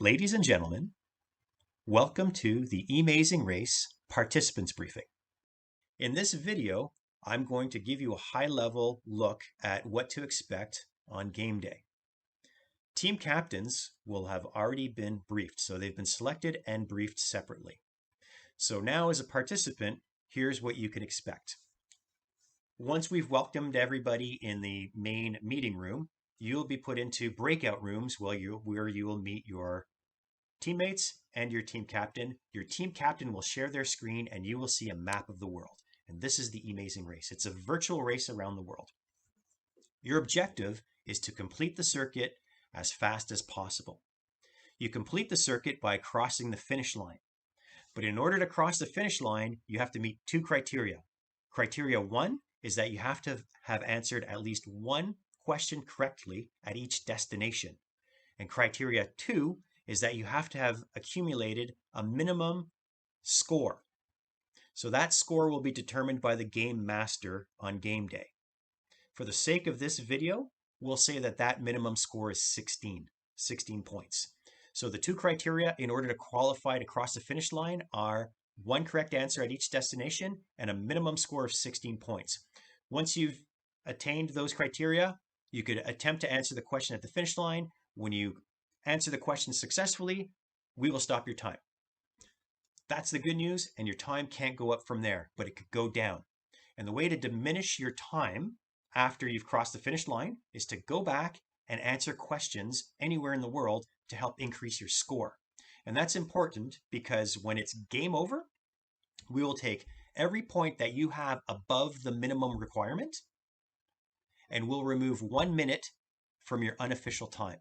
Ladies and gentlemen, welcome to the E-Mazing Race Participants Briefing. In this video, I'm going to give you a high-level look at what to expect on game day. Team captains will have already been briefed, so they've been selected and briefed separately. So now as a participant, here's what you can expect. Once we've welcomed everybody in the main meeting room, you'll be put into breakout rooms where you will meet your teammates and your team captain. Your team captain will share their screen and you will see a map of the world. And this is the E-Mazing Race. It's a virtual race around the world. Your objective is to complete the circuit as fast as possible. You complete the circuit by crossing the finish line. But in order to cross the finish line, you have to meet two criteria. Criteria one is that you have to have answered at least one question correctly at each destination. And criteria two is that you have to have accumulated a minimum score. So that score will be determined by the game master on game day. For the sake of this video, we'll say that that minimum score is 16 points. So the two criteria in order to qualify to cross the finish line are one correct answer at each destination and a minimum score of 16 points. Once you've attained those criteria, you could attempt to answer the question at the finish line. When you answer the question successfully, we will stop your time. That's the good news, and your time can't go up from there, but it could go down. And the way to diminish your time after you've crossed the finish line is to go back and answer questions anywhere in the world to help increase your score. And that's important because when it's game over, we will take every point that you have above the minimum requirement and we'll remove 1 minute from your unofficial time.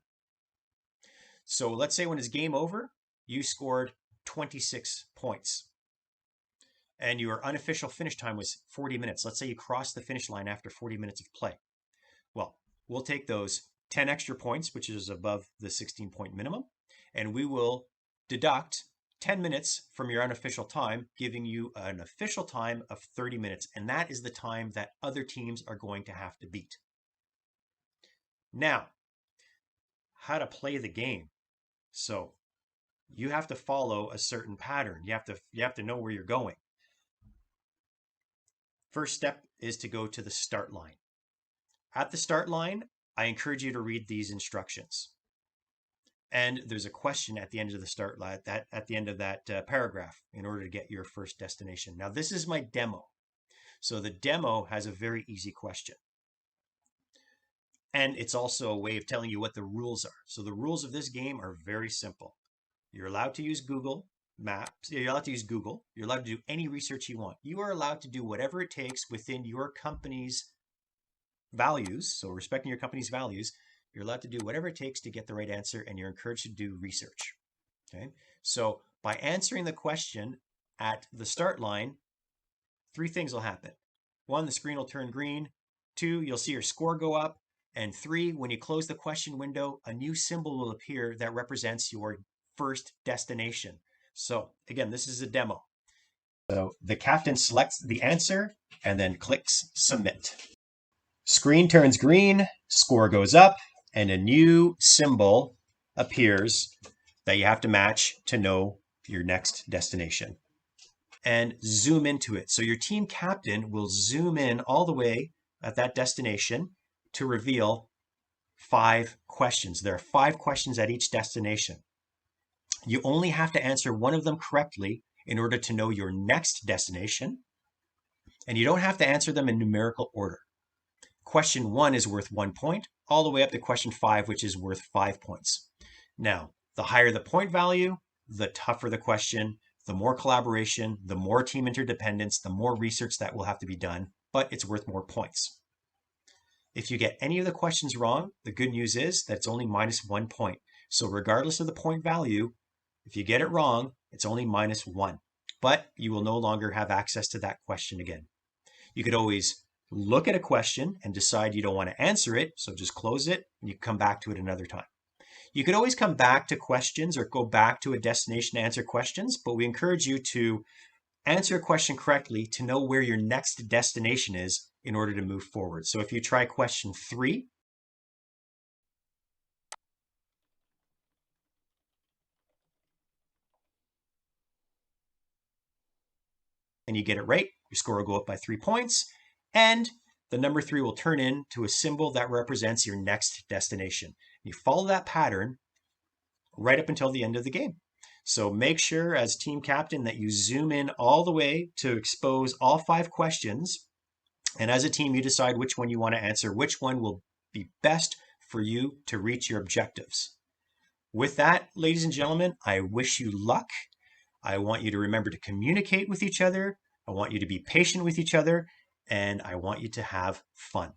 So let's say when it's game over, you scored 26 points and your unofficial finish time was 40 minutes. Let's say you crossed the finish line after 40 minutes of play. Well, we'll take those 10 extra points, which is above the 16-point minimum, and we will deduct 10 minutes from your unofficial time, giving you an official time of 30 minutes. And that is the time that other teams are going to have to beat. Now, how to play the game. So you have to follow a certain pattern. You have to know where you're going. First step is to go to the start line. At the start line, I encourage you to read these instructions. And there's a question at the end of the start line, at the end of that paragraph in order to get your first destination. Now, this is my demo. So the demo has a very easy question. And it's also a way of telling you what the rules are. So the rules of this game are very simple. You're allowed to use Google Maps. You're allowed to use Google. You're allowed to do any research you want. You are allowed to do whatever it takes within your company's values. So respecting your company's values, you're allowed to do whatever it takes to get the right answer, and you're encouraged to do research. Okay. So by answering the question at the start line, three things will happen. One, the screen will turn green. Two, you'll see your score go up. And three, when you close the question window, a new symbol will appear that represents your first destination. So again, this is a demo. So the captain selects the answer and then clicks submit. Screen turns green, score goes up, and a new symbol appears that you have to match to know your next destination. And zoom into it. So your team captain will zoom in all the way at that destination to reveal 5 questions. There are 5 questions at each destination. You only have to answer one of them correctly in order to know your next destination. And you don't have to answer them in numerical order. Question 1 is worth 1 point, all the way up to question 5, which is worth 5 points. Now, the higher the point value, the tougher the question, the more collaboration, the more team interdependence, the more research that will have to be done, but it's worth more points. If you get any of the questions wrong, the good news is that it's only -1 point. So regardless of the point value, if you get it wrong, it's only -1, but you will no longer have access to that question again. You could always look at a question and decide you don't want to answer it, so just close it and you come back to it another time. You could always come back to questions or go back to a destination to answer questions, but we encourage you to answer a question correctly to know where your next destination is in order to move forward. So if you try question 3, and you get it right, your score will go up by 3 points, and the number 3 will turn into a symbol that represents your next destination. You follow that pattern right up until the end of the game. So make sure as team captain that you zoom in all the way to expose all 5 questions. And as a team, you decide which one you want to answer, which one will be best for you to reach your objectives. With that, ladies and gentlemen, I wish you luck. I want you to remember to communicate with each other. I want you to be patient with each other, and I want you to have fun.